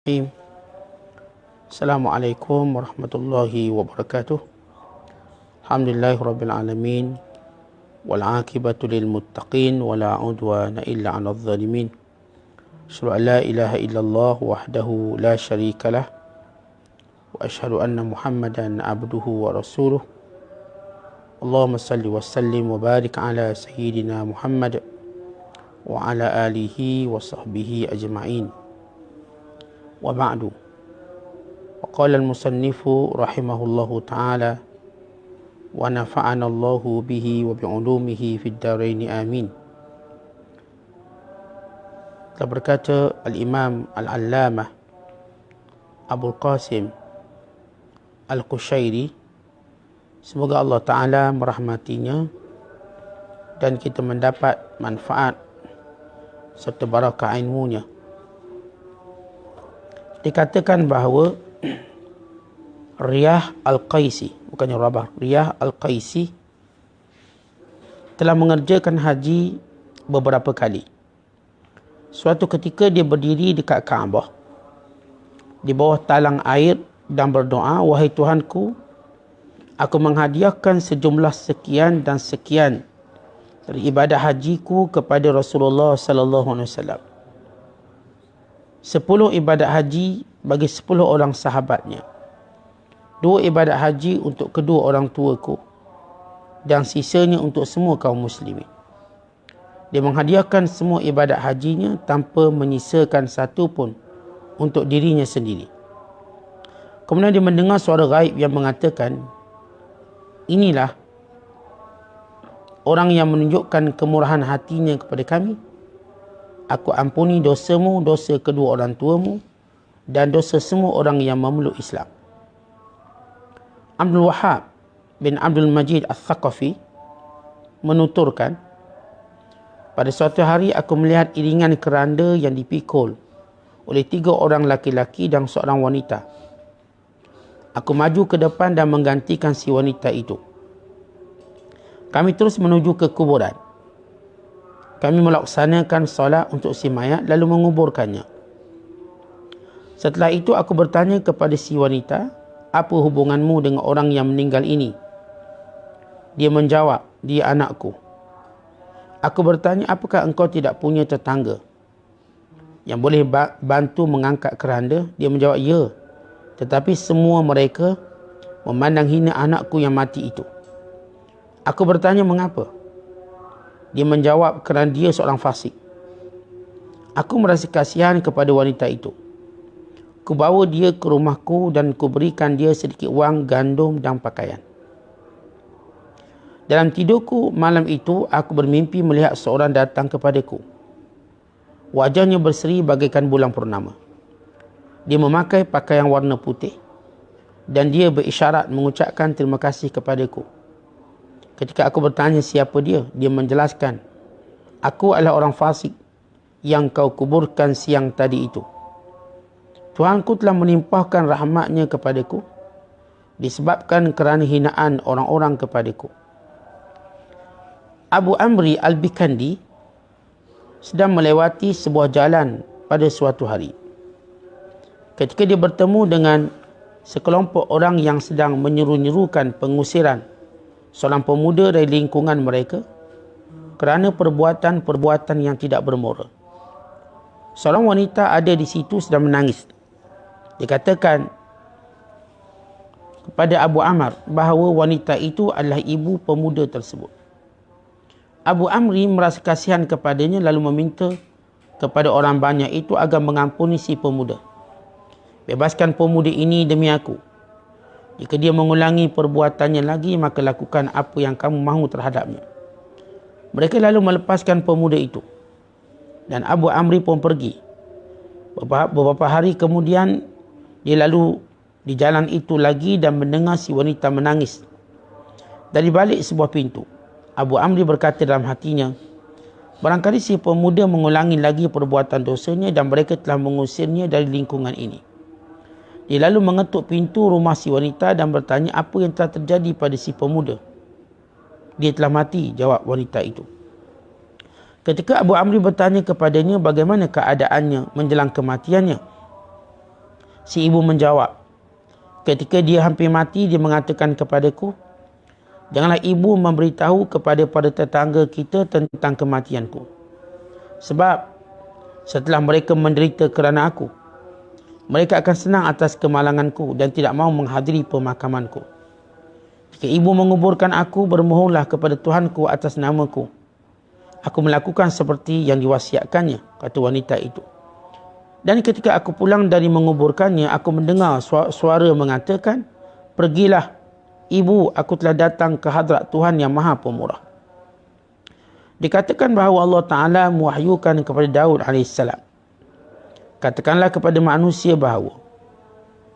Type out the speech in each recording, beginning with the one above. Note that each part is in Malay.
Bismillahirrahmanirrahim. Assalamualaikum warahmatullahi wabarakatuh. Alhamdulillahirabbil alamin wal aqibatu lil muttaqin wala udwana illa 'alal zalimin. Asyhadu an la ilaha illallah wahdahu la syarikalah wa asyhadu anna Muhammadan abduhu wa rasuluh. Allahumma salli wa sallim wa barik ala sayyidina Muhammad wa ala alihi wa sahbihi ajma'in. Wa ba'du. Wa qala al-musannifu rahimahullahu ta'ala wa nafa'ana Allahu bihi wa bi'ulumihi fid dharain amin. Telah berkata al-Imam al-Allamah Abul Qasim Al-Qushairi, semoga Allah Ta'ala merahmatinya dan kita mendapat manfaat serta barakah ilmunya. Dikatakan bahawa Riyah Al-Qaisi, bukannya Rabah, Riyah Al-Qaisi telah mengerjakan haji beberapa kali. Suatu ketika dia berdiri dekat Kaabah di bawah talang air dan berdoa, wahai Tuhanku, aku menghadiahkan sejumlah sekian dan sekian dari ibadah hajiku kepada Rasulullah sallallahu alaihi wasallam. 10 ibadat haji bagi 10 orang sahabatnya, 2 ibadat haji untuk kedua orang tuaku, dan sisanya untuk semua kaum muslimin. Dia menghadiahkan semua ibadat hajinya tanpa menyisakan satu pun untuk dirinya sendiri. Kemudian dia mendengar suara gaib yang mengatakan, inilah orang yang menunjukkan kemurahan hatinya kepada kami. Aku ampuni dosamu, dosa kedua orang tuamu, dan dosa semua orang yang memeluk Islam. Abdul Wahhab bin Abdul Majid Al-Thaqafi menuturkan, pada suatu hari aku melihat iringan keranda yang dipikul oleh 3 orang laki-laki dan seorang wanita. Aku maju ke depan dan menggantikan si wanita itu. Kami terus menuju ke kuburan. Kami melaksanakan solat untuk si mayat lalu menguburkannya. Setelah itu aku bertanya kepada si wanita, apa hubunganmu dengan orang yang meninggal ini? Dia menjawab, dia anakku. Aku bertanya, apakah engkau tidak punya tetangga yang boleh bantu mengangkat keranda? Dia menjawab, ya. Tetapi semua mereka memandang hina anakku yang mati itu. Aku bertanya, mengapa? Dia menjawab, kerana dia seorang fasik. Aku merasa kasihan kepada wanita itu. Ku bawa dia ke rumahku dan ku berikan dia sedikit wang, gandum dan pakaian. Dalam tidurku malam itu, aku bermimpi melihat seorang datang kepadaku. Wajahnya berseri bagaikan bulan purnama. Dia memakai pakaian warna putih dan dia berisyarat mengucapkan terima kasih kepadaku. Ketika aku bertanya siapa dia, dia menjelaskan, aku adalah orang fasik yang kau kuburkan siang tadi itu. Tuhanku telah menimpahkan rahmatnya kepadaku disebabkan kerana hinaan orang-orang kepadaku. Abu Amri Al-Bikandi sedang melewati sebuah jalan pada suatu hari. Ketika dia bertemu dengan sekelompok orang yang sedang menyeru-nyerukan pengusiran seorang pemuda dari lingkungan mereka kerana perbuatan-perbuatan yang tidak bermoral. Seorang wanita ada di situ sedang menangis. Dikatakan kepada Abu Amr bahawa wanita itu adalah ibu pemuda tersebut. Abu Amri merasa kasihan kepadanya lalu meminta kepada orang banyak itu agar mengampuni si pemuda. Bebaskan pemuda ini demi aku. Jika dia mengulangi perbuatannya lagi, maka lakukan apa yang kamu mahu terhadapnya. Mereka lalu melepaskan pemuda itu. Dan Abu Amri pun pergi. Beberapa hari kemudian, dia lalu di jalan itu lagi dan mendengar si wanita menangis. Dari balik sebuah pintu, Abu Amri berkata dalam hatinya, barangkali si pemuda mengulangi lagi perbuatan dosanya dan mereka telah mengusirnya dari lingkungan ini. Dia lalu mengetuk pintu rumah si wanita dan bertanya apa yang telah terjadi pada si pemuda. Dia telah mati, jawab wanita itu. Ketika Abu Amri bertanya kepadanya bagaimana keadaannya menjelang kematiannya, Si ibu menjawab, ketika dia hampir mati, dia mengatakan kepadaku, janganlah ibu memberitahu kepada para tetangga kita tentang kematianku. Sebab setelah mereka menderita kerana aku, mereka akan senang atas kemalanganku dan tidak mahu menghadiri pemakamanku. Jika ibu menguburkan aku, bermohonlah kepada Tuhanku atas namaku. Aku melakukan seperti yang diwasiatkannya, kata wanita itu. Dan ketika aku pulang dari menguburkannya, aku mendengar suara mengatakan, pergilah, ibu, aku telah datang ke hadrat Tuhan yang Maha Pemurah. Dikatakan bahawa Allah Ta'ala mewahyukan kepada Daud AS, katakanlah kepada manusia bahawa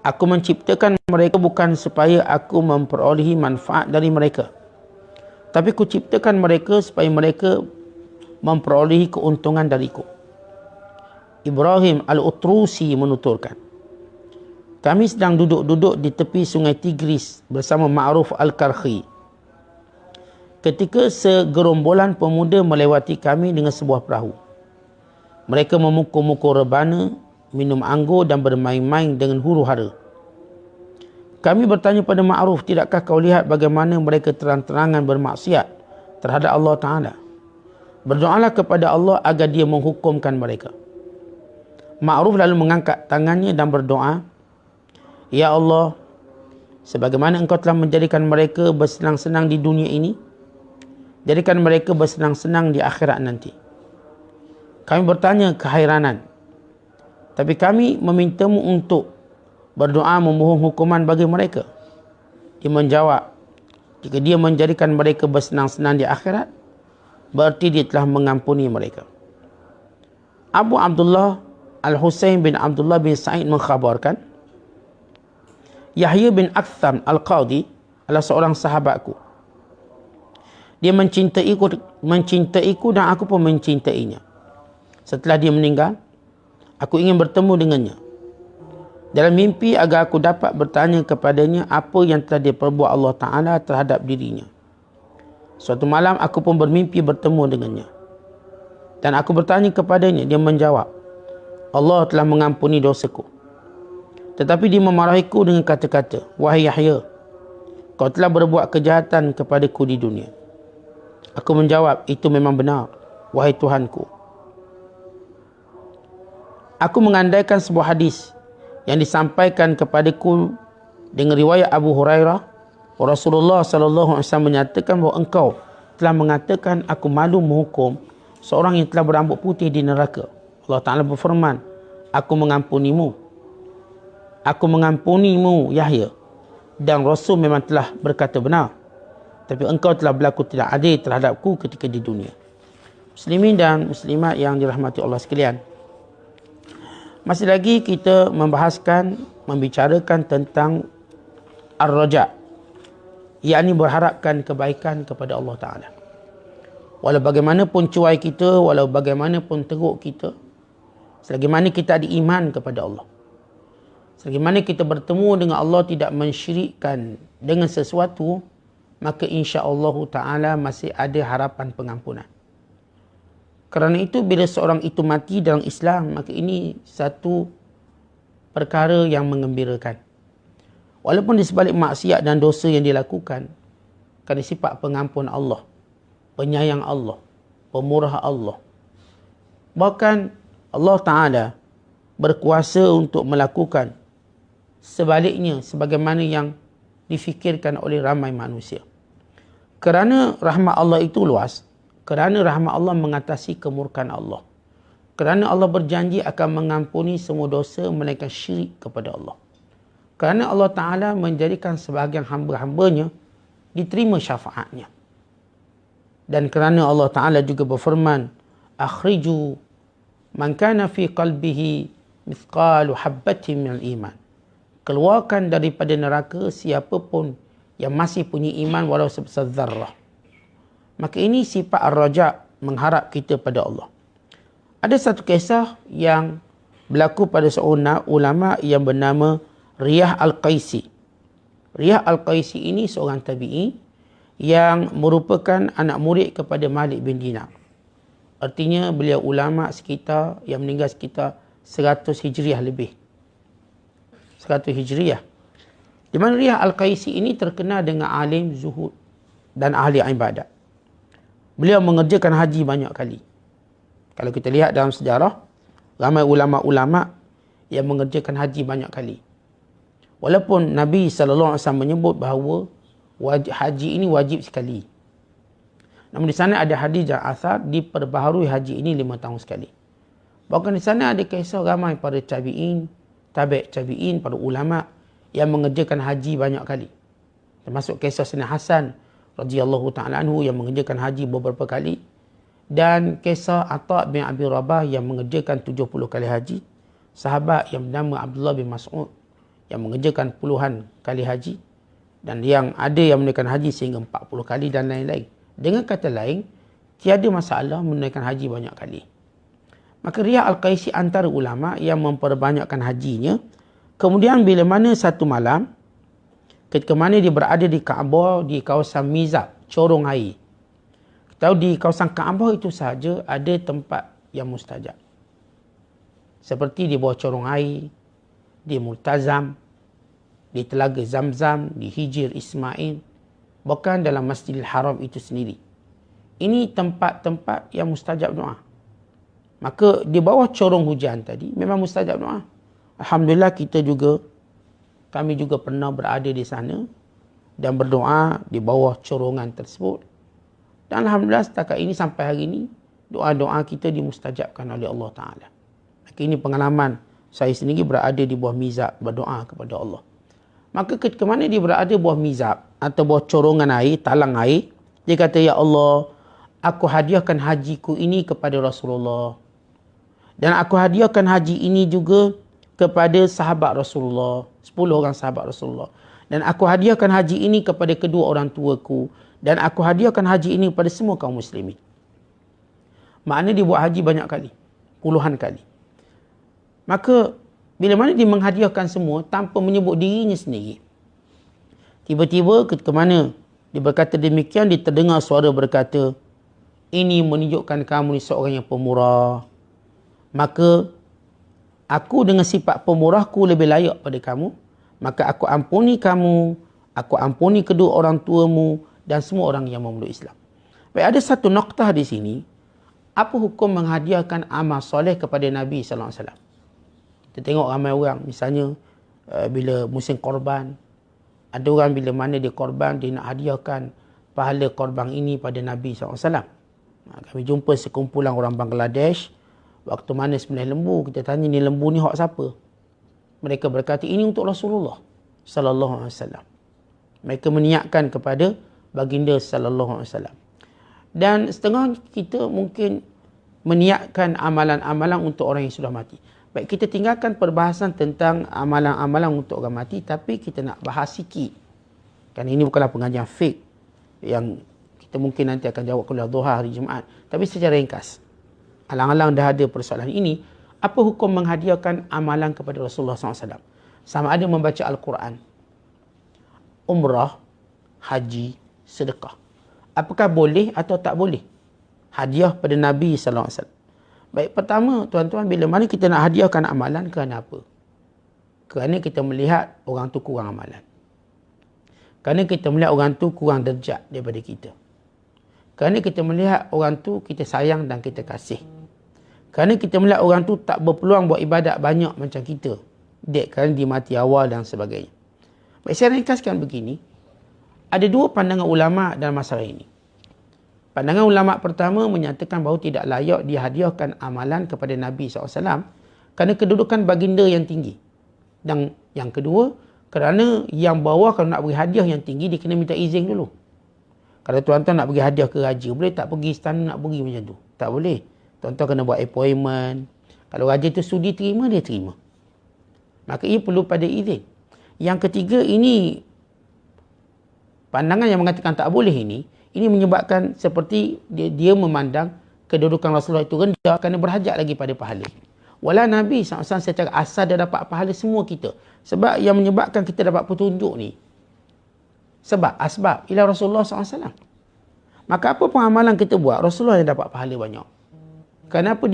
aku menciptakan mereka bukan supaya aku memperolehi manfaat dari mereka, tapi aku ciptakan mereka supaya mereka memperolehi keuntungan dariku. Ibrahim Al-Utrusi menuturkan, kami sedang duduk-duduk di tepi sungai Tigris bersama Ma'ruf Al-Karhi, ketika segerombolan pemuda melewati kami dengan sebuah perahu. Mereka memukul-mukul rebana, minum anggur dan bermain-main dengan huru-hara. Kami bertanya pada Ma'ruf, tidakkah kau lihat bagaimana mereka terang-terangan bermaksiat terhadap Allah Ta'ala? Berdoalah kepada Allah agar dia menghukumkan mereka. Ma'ruf lalu mengangkat tangannya dan berdoa, ya Allah, sebagaimana engkau telah menjadikan mereka bersenang-senang di dunia ini, jadikan mereka bersenang-senang di akhirat nanti. Kami bertanya kehairanan, tapi kami memintamu untuk berdoa memohon hukuman bagi mereka. Dia menjawab, jika dia menjadikan mereka bersenang-senang di akhirat, berarti dia telah mengampuni mereka. Abu Abdullah Al-Husain bin Abdullah bin Sa'id mengkhabarkan, Yahya bin Aktham Al-Qadhi adalah seorang sahabatku. Dia mencintaiku dan aku pun mencintainya. Setelah dia meninggal, aku ingin bertemu dengannya. Dalam mimpi agar aku dapat bertanya kepadanya apa yang telah dia perbuat Allah Ta'ala terhadap dirinya. Suatu malam aku pun bermimpi bertemu dengannya. Dan aku bertanya kepadanya, dia menjawab, Allah telah mengampuni dosaku. Tetapi dia memarahiku dengan kata-kata, wahai Yahya, kau telah berbuat kejahatan kepadaku di dunia. Aku menjawab, itu memang benar, wahai Tuhanku. Aku mengandaikan sebuah hadis yang disampaikan kepadaku dengan riwayat Abu Hurairah, Rasulullah SAW menyatakan bahawa engkau telah mengatakan aku malu menghukum seorang yang telah berambut putih di neraka. Allah Ta'ala berfirman, aku mengampunimu Yahya, dan Rasul memang telah berkata benar, tapi engkau telah berlaku tidak adil terhadapku ketika di dunia. Muslimin dan muslimat yang dirahmati Allah sekalian, masih lagi kita membicarakan tentang ar-raja, yakni berharapkan kebaikan kepada Allah Ta'ala. Walau bagaimanapun cuai kita, walau bagaimanapun teruk kita, selagi mana kita ada iman kepada Allah, selagi mana kita bertemu dengan Allah tidak mensyirikkan dengan sesuatu, maka insya-Allah Ta'ala masih ada harapan pengampunan. Kerana itu bila seorang itu mati dalam Islam, maka ini satu perkara yang menggembirakan. Walaupun di sebalik maksiat dan dosa yang dilakukan, kerana sifat pengampun Allah, penyayang Allah, pemurah Allah. Bahkan Allah Ta'ala berkuasa untuk melakukan sebaliknya sebagaimana yang difikirkan oleh ramai manusia. Kerana rahmat Allah itu luas, kerana rahmat Allah mengatasi kemurkaan Allah, kerana Allah berjanji akan mengampuni semua dosa melainkan syirik kepada Allah, kerana Allah Ta'ala menjadikan sebahagian hamba-hambanya diterima syafaatnya, dan kerana Allah Ta'ala juga berfirman, akhriju man kana fi qalbihi mithqalu habbatin minal iman, keluarkan daripada neraka siapa pun yang masih punya iman walau sebesar zarrah. Maka ini sifat ar-raja, mengharap kita pada Allah. Ada satu kisah yang berlaku pada seorang ulama yang bernama Riyah Al-Qaisi. Riyah Al-Qaisi ini seorang tabi'i yang merupakan anak murid kepada Malik bin Dinar. Artinya beliau ulama sekitar yang meninggal sekitar 100 Hijriah lebih. 100 Hijriah. Di mana Riyah Al-Qaisi ini terkenal dengan alim zuhud dan ahli ibadat. Beliau mengerjakan haji banyak kali. Kalau kita lihat dalam sejarah, ramai ulama-ulama yang mengerjakan haji banyak kali. Walaupun Nabi SAW menyebut bahawa haji ini wajib sekali. Namun di sana ada hadis dan asar diperbaharui haji ini 5 tahun sekali. Bahkan di sana ada kisah ramai para tabi'in, tabi'in, para ulama yang mengerjakan haji banyak kali. Termasuk kisah Sayyidina Hasan radhiyallahu ta'ala anhu yang mengerjakan haji beberapa kali. Dan kisah Atha bin Abi Rabah yang mengerjakan 70 kali haji. Sahabat yang bernama Abdullah bin Mas'ud yang mengerjakan puluhan kali haji. Dan yang ada yang menunaikan haji sehingga 40 kali dan lain-lain. Dengan kata lain, tiada masalah menunaikan haji banyak kali. Maka Riyah Al-Qaisi antara ulama yang memperbanyakkan hajinya. Kemudian bila mana satu malam, ketika mana dia berada di Kaabah di kawasan Mizab, corong air. Tahu di kawasan Kaabah itu sahaja ada tempat yang mustajab. Seperti di bawah corong air, di Multazam, di Telaga Zamzam, di Hijir Ismail, bahkan dalam Masjidil Haram itu sendiri. Ini tempat-tempat yang mustajab doa. Maka di bawah corong hujan tadi memang mustajab doa. Alhamdulillah kami juga pernah berada di sana dan berdoa di bawah corongan tersebut. Dan Alhamdulillah setakat ini sampai hari ini doa-doa kita dimustajabkan oleh Allah Ta'ala. Maka ini pengalaman saya sendiri berada di bawah mizab berdoa kepada Allah. Maka ketika mana dia berada di bawah mizab atau bawah corongan air, talang air, dia kata, Ya Allah, aku hadiahkan hajiku ini kepada Rasulullah. Dan aku hadiahkan haji ini juga kepada sahabat Rasulullah, 10 orang sahabat Rasulullah. Dan aku hadiahkan haji ini kepada kedua orang tuaku. Dan aku hadiahkan haji ini kepada semua kaum muslimin. Maknanya dia buat haji banyak kali, puluhan kali. Maka bila mana dia menghadiahkan semua tanpa menyebut dirinya sendiri, tiba-tiba ketika mana dia berkata demikian, dia terdengar suara berkata, ini menunjukkan kamu ni seorang yang pemurah. Maka aku dengan sifat pemurahku lebih layak pada kamu. Maka aku ampuni kamu. Aku ampuni kedua orang tuamu. Dan semua orang yang memeluk Islam. Baik, ada satu noktah di sini. Apa hukum menghadiahkan amal soleh kepada Nabi SAW? Kita tengok ramai orang. Misalnya, bila musim korban. Ada orang bila mana dia korban, dia nak hadiahkan pahala korban ini pada Nabi SAW. Kami jumpa sekumpulan orang Bangladesh. Waktu mana sembelih lembu, kita tanya ni lembu ni hak siapa? Mereka berkata ini untuk Rasulullah sallallahu alaihi wasallam. Mereka meniatkan kepada baginda sallallahu alaihi wasallam. Dan setengah kita mungkin meniatkan amalan-amalan untuk orang yang sudah mati. Baik, kita tinggalkan perbahasan tentang amalan-amalan untuk orang mati, tapi kita nak bahas sikit. Kan ini bukanlah pengajian fake yang kita mungkin nanti akan jawab kuliah duha hari Jumaat, tapi secara ringkas. Alang-alang dah ada persoalan ini, apa hukum menghadiahkan amalan kepada Rasulullah SAW? Sama ada membaca Al-Quran, umrah, haji, sedekah. Apakah boleh atau tak boleh hadiah pada Nabi SAW? Baik, pertama tuan-tuan, bila mana kita nak hadiahkan amalan, kerana apa? Kerana kita melihat orang tu kurang amalan. Kerana kita melihat orang tu kurang derajat daripada kita. Kerana kita melihat orang tu kita sayang dan kita kasih. Kerana kita melihat orang tu tak berpeluang buat ibadat banyak macam kita. Kerana dia mati awal dan sebagainya. Baik, saya ringkaskan begini. Ada dua pandangan ulama' dalam masalah ini. Pandangan ulama' pertama menyatakan bahawa tidak layak dihadiahkan amalan kepada Nabi SAW kerana kedudukan baginda yang tinggi. Dan yang kedua, kerana yang bawah kalau nak beri hadiah yang tinggi, dia kena minta izin dulu. Kalau tuan-tuan nak bagi hadiah ke raja, boleh tak pergi istana nak bagi macam tu? Tak boleh. Tuan-tuan kena buat appointment. Kalau raja tu sudi terima, dia terima. Maka ia perlu pada izin. Yang ketiga, ini pandangan yang mengatakan tak boleh ini menyebabkan seperti dia memandang kedudukan Rasulullah itu rendah kerana berhajat lagi pada pahala. Walau Nabi SAW secara asal dia dapat pahala semua kita. Sebab yang menyebabkan kita dapat petunjuk ni, asbab ila Rasulullah SAW. Maka apa pun amalan kita buat, Rasulullah yang dapat pahala banyak. Kenapa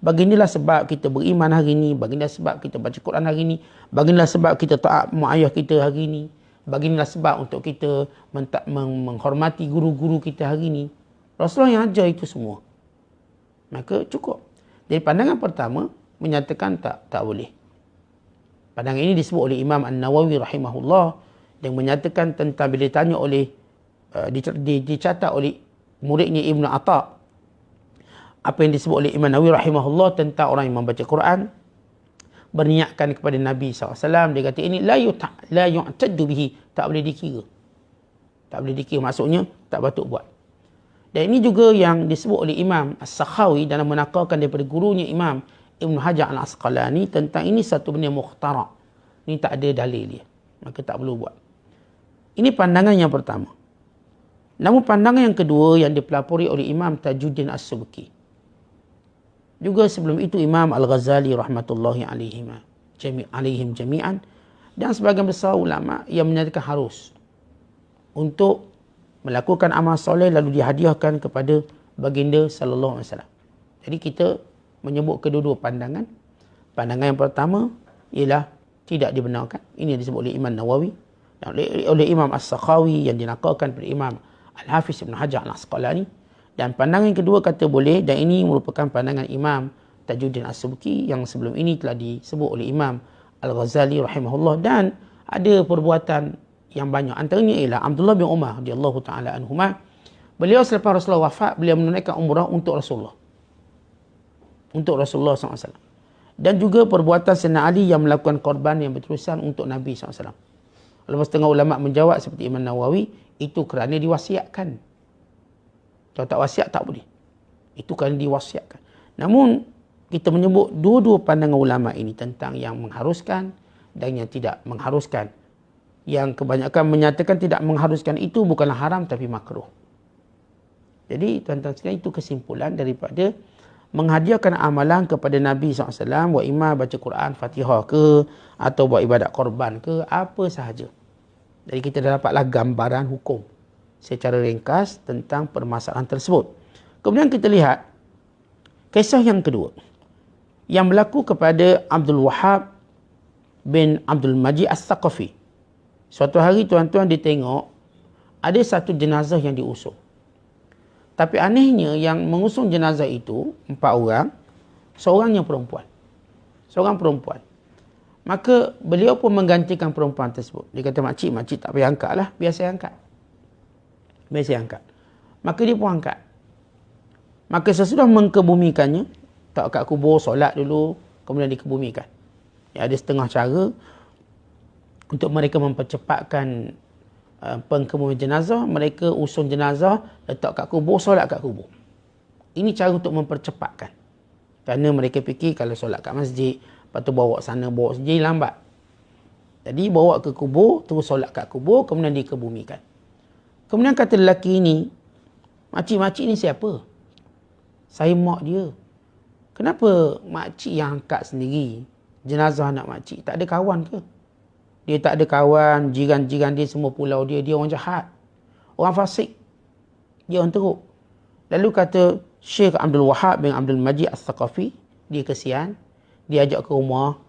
bagindalah sebab kita beriman hari ni, bagindalah sebab kita baca Quran hari ni, bagindalah sebab kita taat mak ayah kita hari ni, bagindalah sebab untuk kita menghormati guru-guru kita hari ni. Rasulullah yang ajar itu semua. Maka cukup. Dari pandangan pertama, menyatakan tak boleh. Pandangan ini disebut oleh Imam An-Nawawi rahimahullah, yang menyatakan tentang bila ditanya oleh, dicatat oleh muridnya Ibn Atta', apa yang disebut oleh Imam Nawawi rahimahullah tentang orang yang membaca Quran, berniatkan kepada Nabi SAW, dia kata ini la yu'taddu bihi, tak boleh dikira. Tak boleh dikira, maksudnya tak patut buat. Dan ini juga yang disebut oleh Imam As-Sakhawi dalam menakalkan daripada gurunya Imam Ibn Hajar Al-Asqalani tentang ini satu benda mukhtara'. Ini tak ada dalil dia, maka tak perlu buat. Ini pandangan yang pertama. Namun pandangan yang kedua yang dipelapori oleh Imam Tajuddin As-Subki. Juga sebelum itu Imam Al-Ghazali rahmatullahi alaihim jami'an, dan sebagian besar ulama yang menyatakan harus untuk melakukan amal soleh lalu dihadiahkan kepada baginda sallallahu alaihi wasallam. Jadi kita menyebut kedua-dua pandangan. Pandangan yang pertama ialah tidak dibenarkan. Ini yang disebut oleh Imam Nawawi dan oleh Imam As-Sakhawi yang dinakalkan oleh Imam Al-Hafiz Ibn Hajar Al-Asqalani. Dan pandangan yang kedua kata boleh, dan ini merupakan pandangan Imam Tajuddin As-Subki yang sebelum ini telah disebut oleh Imam Al-Ghazali rahimahullah, dan ada perbuatan yang banyak. Antaranya ialah Abdullah bin Umar radhiyallahu taala anhuma. Beliau selepas Rasulullah wafat, beliau menunaikan umrah untuk Rasulullah. Untuk Rasulullah SAW. Dan juga perbuatan Sayyidina Ali yang melakukan korban yang berterusan untuk Nabi SAW. Lepas setengah ulama menjawab seperti Imam Nawawi, itu kerana diwasiatkan. Kalau tak wasiat tak boleh. Itu kerana diwasiatkan. Namun kita menyebut dua-dua pandangan ulama ini tentang yang mengharuskan dan yang tidak mengharuskan. Yang kebanyakan menyatakan tidak mengharuskan itu bukanlah haram tapi makruh. Jadi tuan-tuan sekalian, itu kesimpulan daripada menghadiahkan amalan kepada Nabi SAW, buat imam baca Quran, Fatihah ke, atau buat ibadat korban ke, apa sahaja. Jadi kita dah dapatlah gambaran hukum secara ringkas tentang permasalahan tersebut. Kemudian kita lihat kisah yang kedua yang berlaku kepada Abdul Wahab bin Abdul Majid As-Saqafi. Suatu hari tuan-tuan ditengok ada satu jenazah yang diusung. Tapi anehnya yang mengusung jenazah itu 4 orang, seorangnya perempuan. Seorang perempuan. Maka beliau pun menggantikan perempuan tersebut. Dia kata, makcik tak payah angkat lah, biar saya angkat. Biar saya angkat. Maka dia pun angkat. Maka sesudah mengkebumikannya, tak kat kubur, solat dulu, kemudian dikebumikan. Ya, ada setengah cara untuk mereka mempercepatkan pengkebumian jenazah. Mereka usung jenazah, letak kat kubur, solat kat kubur. Ini cara untuk mempercepatkan. Kerana mereka fikir kalau solat kat masjid, lepas tu bawa sana, bawa sini, lambat. Jadi bawa ke kubur, terus solat kat kubur, kemudian dikebumikan. Kemudian kata lelaki ini, makcik ni siapa? Saya mak dia. Kenapa makcik yang angkat sendiri jenazah anak makcik? Tak ada kawan ke? Dia tak ada kawan, jiran-jiran dia semua pulau dia orang jahat. Orang fasik. Dia orang teruk. Lalu kata Syekh Abdul Wahab bin Abdul Majid As-Saqafi, dia kesian. Dia ajak ke rumah.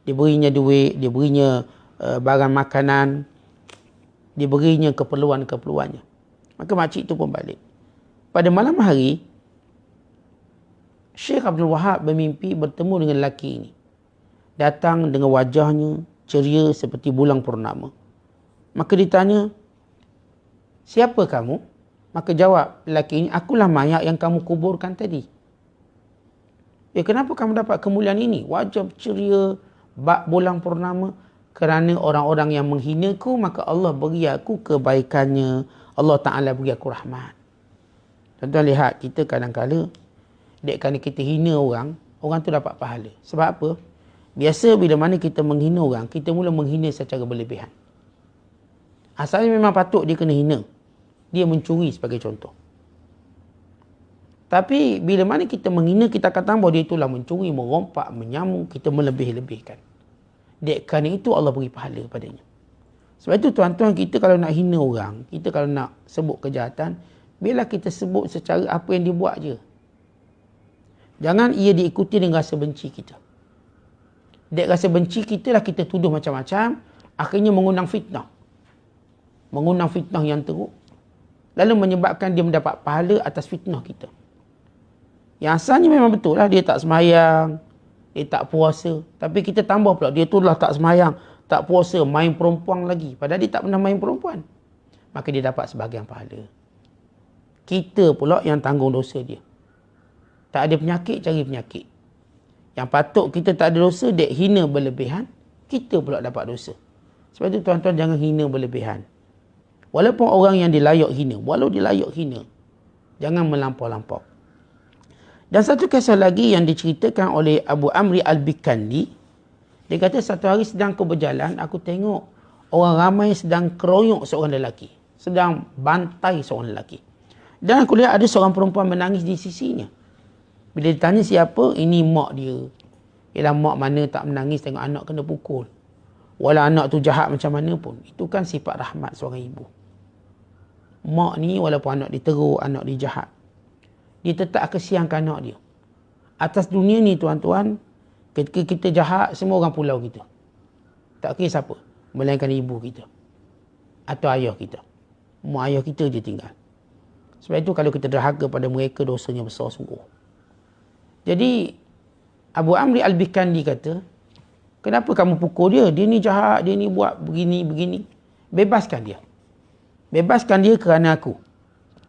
Dia berinya duit, dia berinya barang makanan. Dia berinya keperluan-keperluannya. Maka makcik itu pun balik. Pada malam hari, Syekh Abdul Wahab bermimpi bertemu dengan lelaki ini. Datang dengan wajahnya ceria seperti bulan purnama. Maka ditanya, siapa kamu? Maka jawab lelaki ini, akulah mayat yang kamu kuburkan tadi. Kenapa kamu dapat kemuliaan ini? Wajah ceria, bak bulan purnama. Kerana orang-orang yang menghinaku, maka Allah beri aku kebaikannya. Allah Ta'ala beri aku rahmat. Tuan-tuan lihat, kita kadang-kadang kerana kita hina orang tu dapat pahala. Sebab apa? Biasa bila mana kita menghina orang, kita mula menghina secara berlebihan. Asalnya memang patut dia kena hina. Dia mencuri sebagai contoh. Tapi bila mana kita menghina, kita kata bahawa dia itulah mencuri, merompak, menyamuk, kita melebih-lebihkan. Kerana itu Allah beri pahala padanya. Sebab itu tuan-tuan, kita kalau nak hina orang, kita kalau nak sebut kejahatan, biarlah kita sebut secara apa yang dia buat je. Jangan ia diikuti dengan rasa benci kita. Dek rasa benci kita lah kita tuduh macam-macam, akhirnya mengundang fitnah. Mengundang fitnah yang teruk. Lalu menyebabkan dia mendapat pahala atas fitnah kita. Yang asalnya memang betul lah, dia tak sembahyang, dia tak puasa. Tapi kita tambah pula, dia tu lah tak sembahyang, tak puasa, main perempuan lagi. Padahal dia tak pernah main perempuan. Maka dia dapat sebahagian pahala. Kita pula yang tanggung dosa dia. Tak ada penyakit, cari penyakit. Yang patut kita tak ada dosa, dek hina berlebihan, kita pula dapat dosa. Sebab itu tuan-tuan jangan hina berlebihan. Walaupun orang yang dilayak hina, walau dilayak hina, jangan melampau-lampau. Dan satu kisah lagi yang diceritakan oleh Abu Amri Al-Bikandi, dia kata satu hari sedang aku berjalan, aku tengok orang ramai sedang keroyok seorang lelaki, sedang bantai seorang lelaki. Dan aku lihat ada seorang perempuan menangis di sisinya. Bila ditanya siapa, ini mak dia. Ialah mak mana tak menangis tengok anak kena pukul. Walau anak tu jahat macam mana pun. Itu kan sifat rahmat seorang ibu. Mak ni walaupun anak dia teruk, anak dia jahat, dia tetap kesiankan anak dia. Atas dunia ni tuan-tuan, ketika kita jahat, semua orang pulau kita. Tak kira siapa. Melainkan ibu kita. Atau ayah kita. Mak ayah kita je tinggal. Sebab itu kalau kita derhaka pada mereka, dosanya besar sungguh. Jadi, Abu Amri Al-Bikandi kata, kenapa kamu pukul dia? Dia ni jahat, dia ni buat begini. Bebaskan dia. Bebaskan dia kerana aku.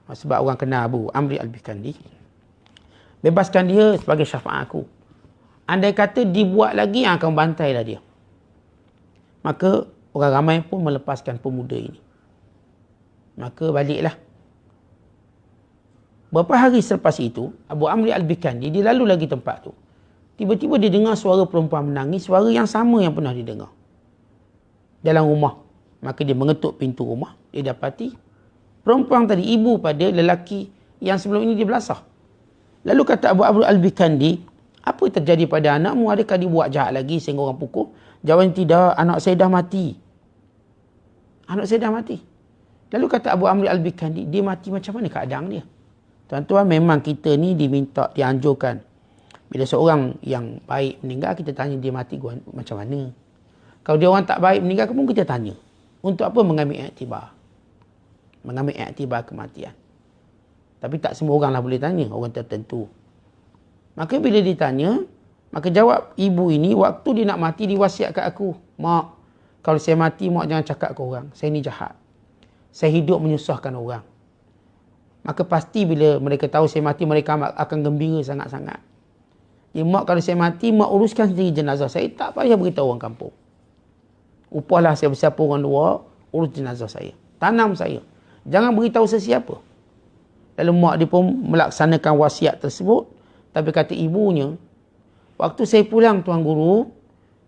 Sebab orang kenal Abu Amri Al-Bikandi. Bebaskan dia sebagai syafaat aku. Andai kata dibuat lagi, yang akan bantailah dia. Maka orang ramai pun melepaskan pemuda ini. Maka baliklah. Beberapa hari selepas itu, Abu Amri Al-Bikandi, dia lalu lagi tempat tu. Tiba-tiba dia dengar suara perempuan menangis, suara yang sama yang pernah dia dengar. Dalam rumah. Maka dia mengetuk pintu rumah. Dia dapati perempuan tadi, ibu pada lelaki yang sebelum ini dia belasah. Lalu kata Abu Amri Al-Bikandi, apa yang terjadi pada anakmu? Adakah dia buat jahat lagi sehingga orang pukul? Jawapan tidak, anak saya dah mati. Anak saya dah mati. Lalu kata Abu Amri Al-Bikandi, dia mati macam mana keadaan dia? Tuan-tuan, memang kita ni dianjurkan. Bila seorang yang baik meninggal, kita tanya dia mati macam mana. Kalau dia orang tak baik meninggal pun kita tanya. Untuk apa mengambil iktibar? Mengambil iktibar kematian. Tapi tak semua orang lah boleh tanya, orang tertentu. Maka bila ditanya, maka jawab ibu ini, waktu dia nak mati, diwasiat kat aku. Mak, kalau saya mati, mak jangan cakap ke orang. Saya ni jahat. Saya hidup menyusahkan orang. Maka pasti bila mereka tahu saya mati, mereka akan gembira sangat-sangat. Ya, mak kalau saya mati, mak uruskan sendiri jenazah saya. Tak payah beritahu orang kampung. Upahlah siapa-siapa orang luar, urus jenazah saya. Tanam saya. Jangan beritahu sesiapa. Lalu mak dia pun melaksanakan wasiat tersebut. Tapi kata ibunya, waktu saya pulang Tuan Guru,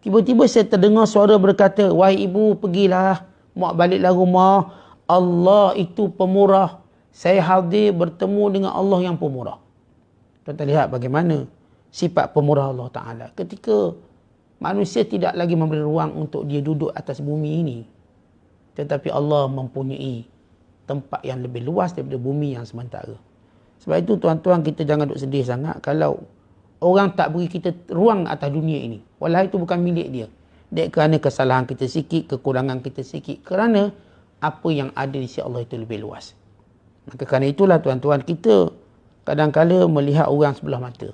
tiba-tiba saya terdengar suara berkata, wahai ibu, pergilah. Mak baliklah rumah. Allah itu pemurah. Saya hadir bertemu dengan Allah yang pemurah. Tuan-tuan lihat bagaimana sifat pemurah Allah Ta'ala. Ketika manusia tidak lagi memberi ruang untuk dia duduk atas bumi ini. Tetapi Allah mempunyai tempat yang lebih luas daripada bumi yang sementara. Sebab itu tuan-tuan, kita jangan duduk sedih sangat kalau orang tak beri kita ruang atas dunia ini. Walau itu bukan milik dia. Dek kerana kesalahan kita sikit, kekurangan kita sikit. Kerana apa yang ada di sisi Allah itu lebih luas. Maka kerana itulah tuan-tuan, kita kadang-kala melihat orang sebelah mata.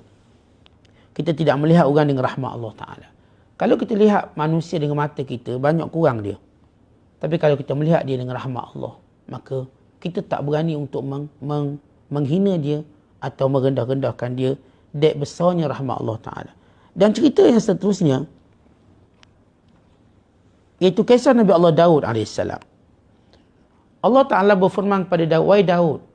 Kita tidak melihat orang dengan rahmat Allah Ta'ala. Kalau kita lihat manusia dengan mata kita, banyak kurang dia. Tapi kalau kita melihat dia dengan rahmat Allah, maka kita tak berani untuk menghina dia atau merendah-rendahkan dia. Dek besarnya rahmat Allah Ta'ala. Dan cerita yang seterusnya, iaitu kisah Nabi Allah Daud AS. Allah Ta'ala berfirman kepada Daud, wahai Daud,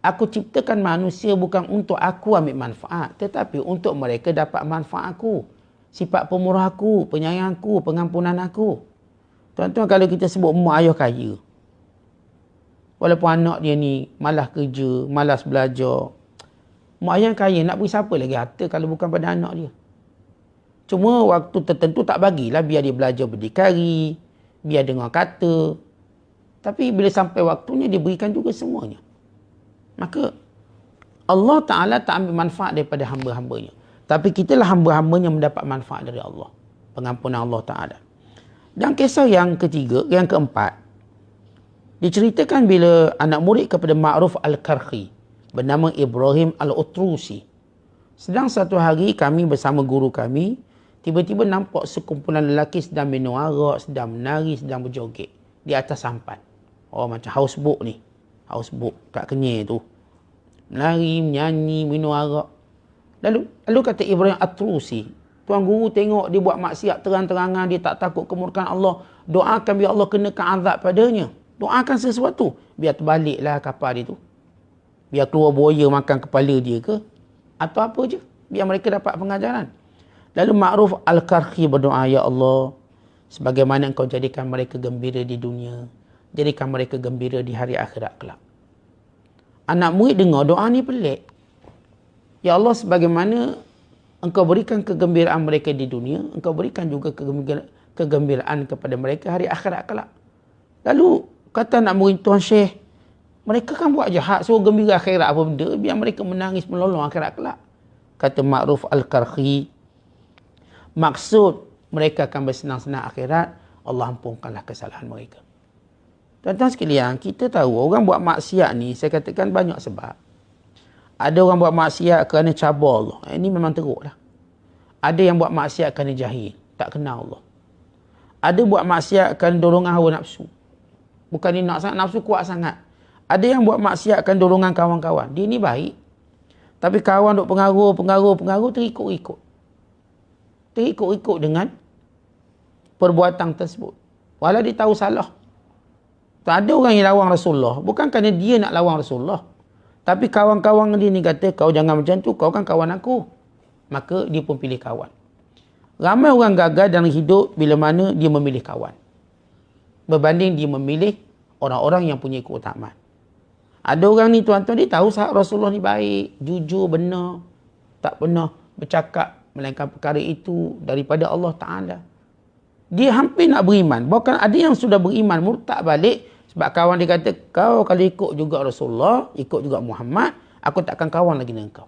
aku ciptakan manusia bukan untuk aku ambil manfaat, tetapi untuk mereka dapat manfaat aku. Sifat pemurah aku, penyayang aku, pengampunan aku. Tuan-tuan, kalau kita sebut mak ayah kaya, walaupun anak dia ni malas kerja, malas belajar, mak ayah kaya, nak beri siapa lagi harta kalau bukan pada anak dia? Cuma waktu tertentu tak bagilah, biar dia belajar berdikari, biar dengar kata. Tapi bila sampai waktunya, dia berikan juga semuanya. Maka Allah Ta'ala tak ambil manfaat daripada hamba-hambanya. Tapi kitalah hamba-hambanya mendapat manfaat dari Allah. Pengampunan Allah Ta'ala. Dan kisah yang ketiga, yang keempat, diceritakan bila anak murid kepada Ma'ruf Al-Karhi bernama Ibrahim Al-Utrusi. Sedang satu hari kami bersama guru kami, tiba-tiba nampak sekumpulan lelaki sedang minum arak, sedang menari, sedang berjoget di atas sampan. Oh, macam houseboat ni. Houseboat kat Kenyir tu. Menari, menyanyi, minum arak. Lalu kata Ibrahim Al-Utrusi, tuan guru tengok dia buat maksiat terang-terangan, dia tak takut kemurkaan Allah. Doakan biar Allah kenakan azab padanya. Doakan sesuatu. Biar terbaliklah kapal dia tu. Biar keluar buaya makan kepala dia ke. Atau apa je. Biar mereka dapat pengajaran. Lalu Ma'ruf Al-Karhi berdoa, Ya Allah, sebagaimana engkau jadikan mereka gembira di dunia, jadikan mereka gembira di hari akhirat kelak. Anak murid dengar doa ni pelik. Ya Allah, sebagaimana engkau berikan kegembiraan mereka di dunia, engkau berikan juga kegembiraan kepada mereka hari akhirat kelak. Lalu kata anak murid, Tuan Syekh, mereka kan buat jahat, suruh gembira akhirat apa benda, biar mereka menangis melolong akhirat kelak. Kata Ma'ruf Al-Karhi, maksud mereka akan bersenang-senang akhirat, Allah ampunkanlah kesalahan mereka. Tuan-tuan sekalian, kita tahu orang buat maksiat ni, saya katakan banyak sebab. Ada orang buat maksiat kerana cabar Allah. Ini memang teruk lah. Ada yang buat maksiat kerana jahil, tak kenal Allah. Ada buat maksiat kerana dorongan hawa nafsu. Bukan dia nak sangat, nafsu kuat sangat. Ada yang buat maksiat kerana dorongan kawan-kawan. Dia ni baik. Tapi kawan duk pengaruh, terikut-ikut. Terikut-ikut dengan perbuatan tersebut. Walau dia tahu salah. Tak ada orang yang lawan Rasulullah. Bukan kerana dia nak lawan Rasulullah. Tapi kawan-kawan dia ni kata, kau jangan macam tu, kau kan kawan aku. Maka dia pun pilih kawan. Ramai orang gagal dalam hidup bila mana dia memilih kawan. Berbanding dia memilih orang-orang yang punya keutamaan. Ada orang ni tuan-tuan, dia tahu sahabat Rasulullah ni baik, jujur, benar. Tak pernah bercakap melainkan perkara itu daripada Allah Ta'ala. Dia hampir nak beriman. Bahkan ada yang sudah beriman, murtad balik. Sebab kawan dia kata, kau kalau ikut juga Rasulullah, ikut juga Muhammad, aku takkan kawan lagi dengan kau.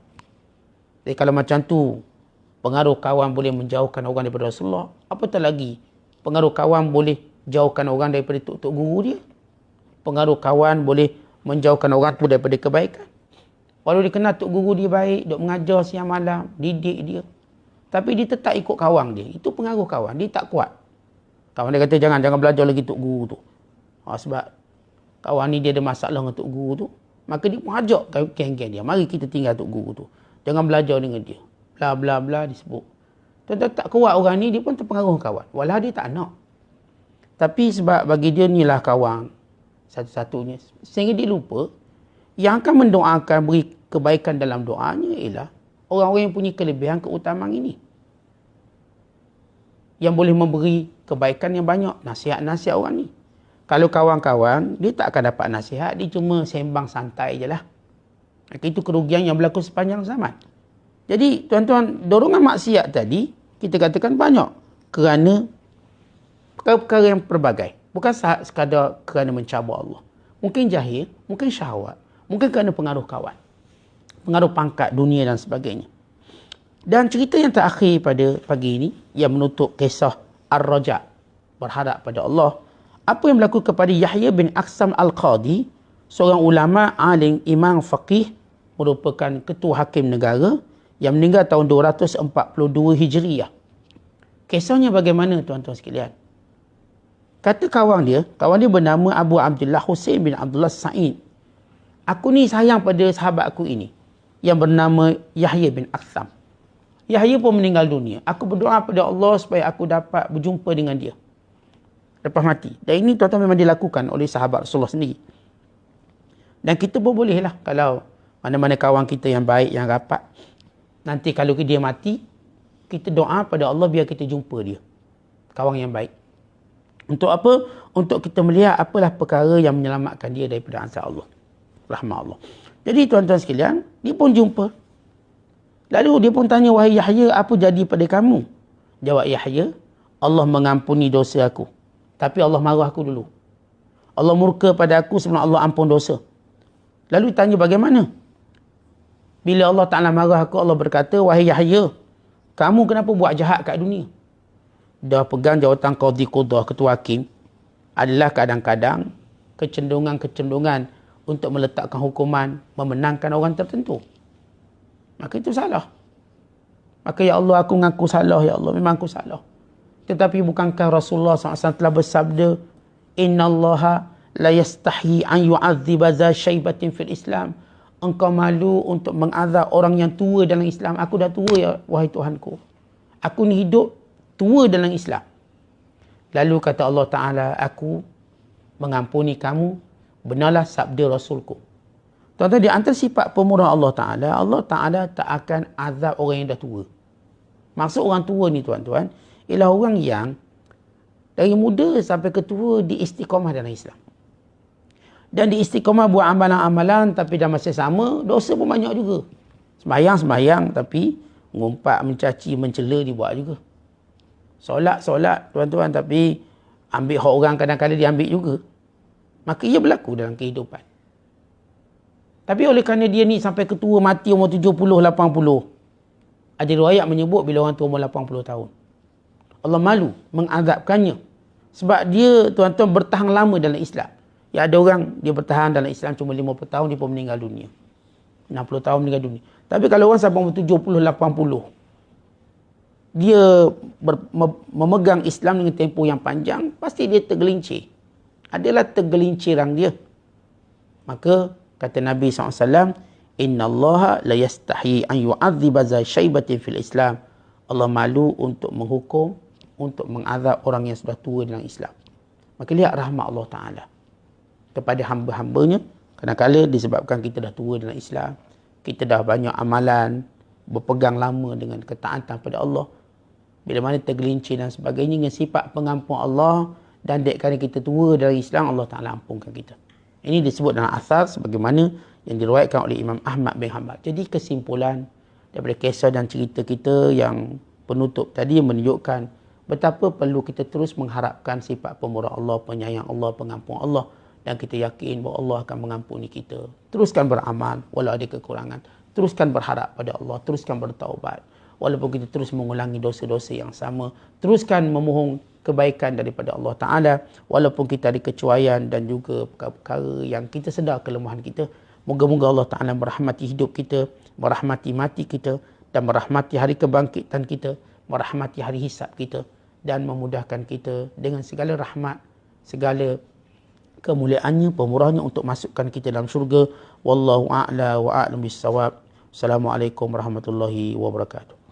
Jadi kalau macam tu, pengaruh kawan boleh menjauhkan orang daripada Rasulullah, apatah lagi pengaruh kawan boleh jauhkan orang daripada tok guru dia. Pengaruh kawan boleh menjauhkan orang tu daripada kebaikan. Walau dia kenal tok guru dia baik, duk mengajar siang malam, didik dia, tapi dia tetap ikut kawan dia. Itu pengaruh kawan, dia tak kuat. Kawan dia kata, jangan belajar lagi tok guru tu. Sebab kawan ni dia ada masalah dengan tok guru tu. Maka dia pun ajak geng-geng dia, mari kita tinggal tok guru tu. Jangan belajar dengan dia. Bla bla bla disebut. Tuan-tuan, tak kuat orang ni, dia pun terpengaruh kawan. Walau dia tak nak. Tapi sebab bagi dia ni lah kawan satu-satunya. Sehingga dia lupa, yang akan mendoakan, beri kebaikan dalam doanya ialah orang-orang yang punya kelebihan keutamaan ini. Yang boleh memberi kebaikan yang banyak. Nasihat-nasihat orang ni. Kalau kawan-kawan, dia tak akan dapat nasihat. Dia cuma sembang santai je lah. Itu kerugian yang berlaku sepanjang zaman. Jadi, tuan-tuan, dorongan maksiat tadi, kita katakan banyak. Kerana perkara-perkara yang pelbagai. Bukan sekadar kerana mencabar Allah. Mungkin jahil, mungkin syahwat. Mungkin kerana pengaruh kawan. Pengaruh pangkat, dunia dan sebagainya. Dan cerita yang terakhir pada pagi ini, yang menutup kisah Ar-Raja. Berharap pada Allah. Apa yang berlaku kepada Yahya bin Aqsam Al-Qadi, seorang ulama, alim, imam, faqih, merupakan ketua hakim negara yang meninggal tahun 242 Hijriah. Kisahnya bagaimana tuan-tuan sekalian? Kata kawan dia bernama Abu Abdullah Husain bin Abdullah Sa'id. Aku ni sayang pada sahabat aku ini, yang bernama Yahya bin Aqsam. Yahya pun meninggal dunia. Aku berdoa pada Allah supaya aku dapat berjumpa dengan dia lepas mati. Dan ini tuan-tuan memang dilakukan oleh sahabat Rasulullah sendiri. Dan kita pun boleh lah, kalau mana-mana kawan kita yang baik, yang rapat, nanti kalau dia mati, kita doa pada Allah biar kita jumpa dia. Kawan yang baik. Untuk apa? Untuk kita melihat apalah perkara yang menyelamatkan dia daripada azab Allah. Rahmat Allah. Jadi tuan-tuan sekalian, dia pun jumpa. Lalu dia pun tanya, wahai Yahya, apa jadi pada kamu? Jawab Yahya, Allah mengampuni dosa aku. Tapi Allah marah aku dulu. Allah murka pada aku sebelum Allah ampun dosa. Lalu tanya bagaimana? Bila Allah Ta'ala marah aku, Allah berkata, wahai Yahya, kamu kenapa buat jahat kat dunia? Dah pegang jawatan Qadhi Qudah, ketua hakim, adalah kadang-kadang kecenderungan-kecenderungan untuk meletakkan hukuman, memenangkan orang tertentu. Maka itu salah. Maka ya Allah, aku mengaku salah, ya Allah, memang aku salah. Tetapi bukankah Rasulullah SAW telah bersabda, Inna Allaha la yastahi an yu'adziba za syaibatin fil Islam. Engkau malu untuk mengazab orang yang tua dalam Islam. Aku dah tua, ya wahai Tuhanku. Aku ni hidup tua dalam Islam. Lalu kata Allah Ta'ala, aku mengampuni kamu. Benarlah sabda Rasulku. Tuan-tuan, di antara sifat pemurah Allah Ta'ala tak akan azab orang yang dah tua. Maksud orang tua ni, tuan-tuan, ialah orang yang dari muda sampai ke tua diistiqamah dalam Islam. Dan diistiqamah buat amalan-amalan, tapi dah masa sama, dosa pun banyak juga. Sembahyang, tapi ngumpat, mencaci, mencela dibuat juga. Solat, tuan-tuan, tapi ambil hak orang kadang-kadang dia ambil juga. Maka ia berlaku dalam kehidupan. Tapi oleh kerana dia ni sampai ketua mati umur 70, 80. Ada riwayat menyebut bila orang tua umur 80 tahun. Allah malu mengazabkannya. Sebab dia, tuan-tuan, bertahan lama dalam Islam. Ya, ada orang dia bertahan dalam Islam cuma 50 tahun, dia pun meninggal dunia. 60 tahun meninggal dunia. Tapi kalau orang sampai umur 70, 80, dia memegang Islam dengan tempoh yang panjang, pasti dia tergelincir. Adalah tergelinciran dia. Maka kata Nabi SAW, Inna Allaha la yastahi an yu'adziba za syaibatin fil Islam. Allah malu untuk menghukum, untuk mengazab orang yang sudah tua dalam Islam. Maka lihat rahmat Allah Ta'ala kepada hamba-hambanya. Kadang-kadang disebabkan kita dah tua dalam Islam, kita dah banyak amalan, berpegang lama dengan ketaatan pada Allah. Bila mana tergelincir dan sebagainya, dengan sifat pengampun Allah, dan dek kerana kita tua dalam Islam, Allah Ta'ala ampunkan kita. Ini disebut dalam asar sebagaimana yang diriwayatkan oleh Imam Ahmad bin Hanbal. Jadi kesimpulan daripada kisah dan cerita kita yang penutup tadi menunjukkan betapa perlu kita terus mengharapkan sifat pemurah Allah, penyayang Allah, pengampun Allah. Dan kita yakin bahawa Allah akan mengampuni kita. Teruskan beramal walau ada kekurangan. Teruskan berharap pada Allah. Teruskan bertaubat. Walaupun kita terus mengulangi dosa-dosa yang sama. Teruskan memohon kebaikan daripada Allah Ta'ala. Walaupun kita ada kecuaian dan juga perkara-perkara yang kita sedar kelemahan kita. Moga-moga Allah Ta'ala merahmati hidup kita. Merahmati mati kita. Dan merahmati hari kebangkitan kita. Merahmati hari hisab kita. Dan memudahkan kita dengan segala rahmat. Segala kemuliaannya, pemurahnya untuk masukkan kita dalam syurga. Wallahu a'la wa a'lam bis-shawab. Assalamualaikum warahmatullahi wabarakatuh.